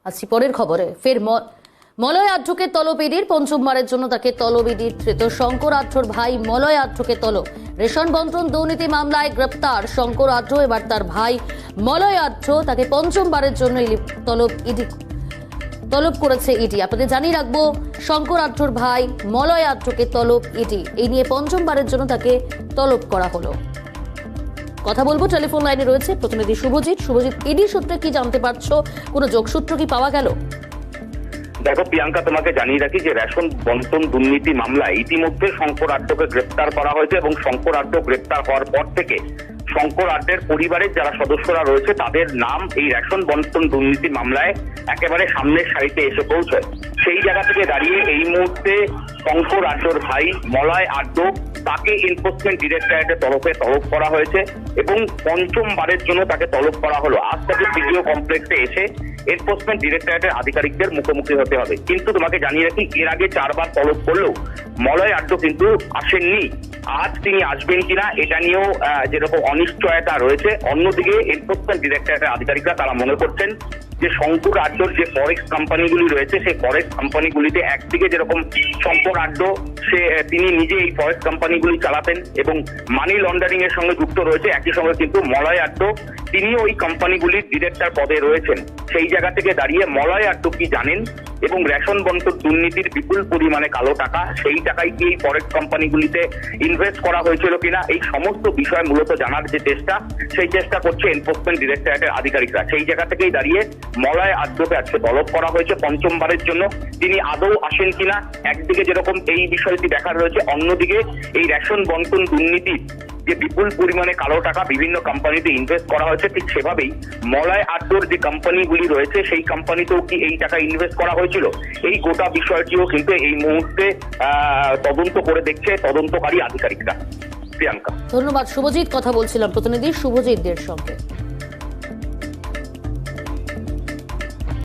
আসছি পরের খবরে। ফের মলয় আঢ্যকে তলব ইডির, পঞ্চমবারের জন্য তাকে তলব ইডির ধৃত শঙ্কর আঢ্যর ভাই মলয় আঢ্যকে তলব। রেশন বন্টন দুর্নীতি মামলায় গ্রেপ্তার শঙ্কর আঢ্য, এবার তার ভাই মলয় আঢ্য তাকে পঞ্চমবারের জন্য তলব করেছে ইডি। আপনাদের জানিয়ে রাখবো, শঙ্কর আঢ্যর ভাই মলয় আঢ্যকে তলব ইডি, এই নিয়ে পঞ্চমবারের জন্য তাকে তলব করা হলো। কথা বলবো, টেলিফোন লাইনে রয়েছে প্রতিনিধি শুভজিৎ। শুভজিৎ, ইডি সূত্রে কি জানতে পারছো? কোনো যোগসূত্র কি পাওয়া গেল? দেখো প্রিয়াঙ্কা, তোমাকে জানিয়ে রাখি যে রেশন বন্টন দুর্নীতি মামলায় ইতিমধ্যে শঙ্কর আঢ্যকে গ্রেপ্তার করা হয়েছে এবং শঙ্কর আঢ্য গ্রেপ্তার হওয়ার পর থেকে শঙ্কর আঢ্যের পরিবারের যারা সদস্যরা রয়েছে তাদের নাম এই রেশন বন্টন দুর্নীতি মামলায় একেবারে সামনের সারিতে এসে পৌঁছয়। সেই জায়গা থেকে দাঁড়িয়ে এই মুহূর্তে শঙ্কর আঢ্যর ভাই মলয় আঢ্য তাকে এনফোর্সমেন্ট ডিরেক্টরেটের তরফে তলব করা হয়েছে এবং পঞ্চমবারের জন্য তাকে তলব করা হলো। আজ তাকে সিডিও কমপ্লেক্সে এসে এনফোর্সমেন্ট ডিরেক্টরেটের আধিকারিকদের মুখোমুখি হতে হবে। কিন্তু তোমাকে জানিয়ে রাখি, এর আগে 4 বার তলব করলেও মলয় আঢ্য কিন্তু আসেননি। আজ তিনি আসবেন কিনা এটা নিয়েও যেরকম অনিশ্চয়তা রয়েছে। অন্যদিকে এনফোর্সমেন্ট ডিরেক্টরেটের আধিকারিকরা তারা মনে করছেন যে শঙ্কর আঢ্যর যে ফরেক্স কোম্পানিগুলি রয়েছে সেই ফরেক্স কোম্পানিগুলিতে একদিকে যেরকম শঙ্কর আঢ্য তিনি নিজে এই ফরেক্স কোম্পানিগুলি চালাতেন এবং মানি লন্ডারিং এর সঙ্গে যুক্ত রয়েছে, একই সঙ্গে কিন্তু মলয় আঢ্য তিনিও ওই কোম্পানিগুলির ডিরেক্টর পদে রয়েছেন। সেই জায়গা থেকে দাঁড়িয়ে মলয় আঢ্য কি জানেন এবং রেশন বন্টন দুর্নীতির বিপুল পরিমাণে কালো টাকা, সেই টাকাই কি এই ফরেক্স কোম্পানিগুলিতে ইনভেস্ট করা হয়েছিল কিনা, এই সমস্ত বিষয় মূলত জানার যে চেষ্টা, সেই চেষ্টা করছে এনফোর্সমেন্ট ডিরেক্টরেটের আধিকারিকরা। সেই জায়গা থেকেই দাঁড়িয়ে মলয় আঢ্যকে আজকে তলব করা হয়েছে পঞ্চমবারের জন্য। তিনি আদৌ আসেন কিনা একদিকে যেরকম এই বিষয়টি দেখার রয়েছে, অন্যদিকে এই রেশন বন্টন দুর্নীতি যে বিপুল পরিমাণে কালো টাকা বিভিন্ন কোম্পানিতে ইনভেস্ট করা হয়েছে, ঠিক সেভাবেই মলয় আঢ্যর যে কোম্পানিগুলি রয়েছে সেই কোম্পানিতেও কি এই টাকা ইনভেস্ট করা হয়েছিল, এই গোটা বিষয়টিও কিন্তু এই মুহূর্তে তদন্ত করে দেখছে তদন্তকারী আধিকারিকরা। প্রিয়াঙ্কা, ধন্যবাদ শুভজিৎ। কথা বলছিলাম প্রতিনিধি শুভজিৎ দের সঙ্গে।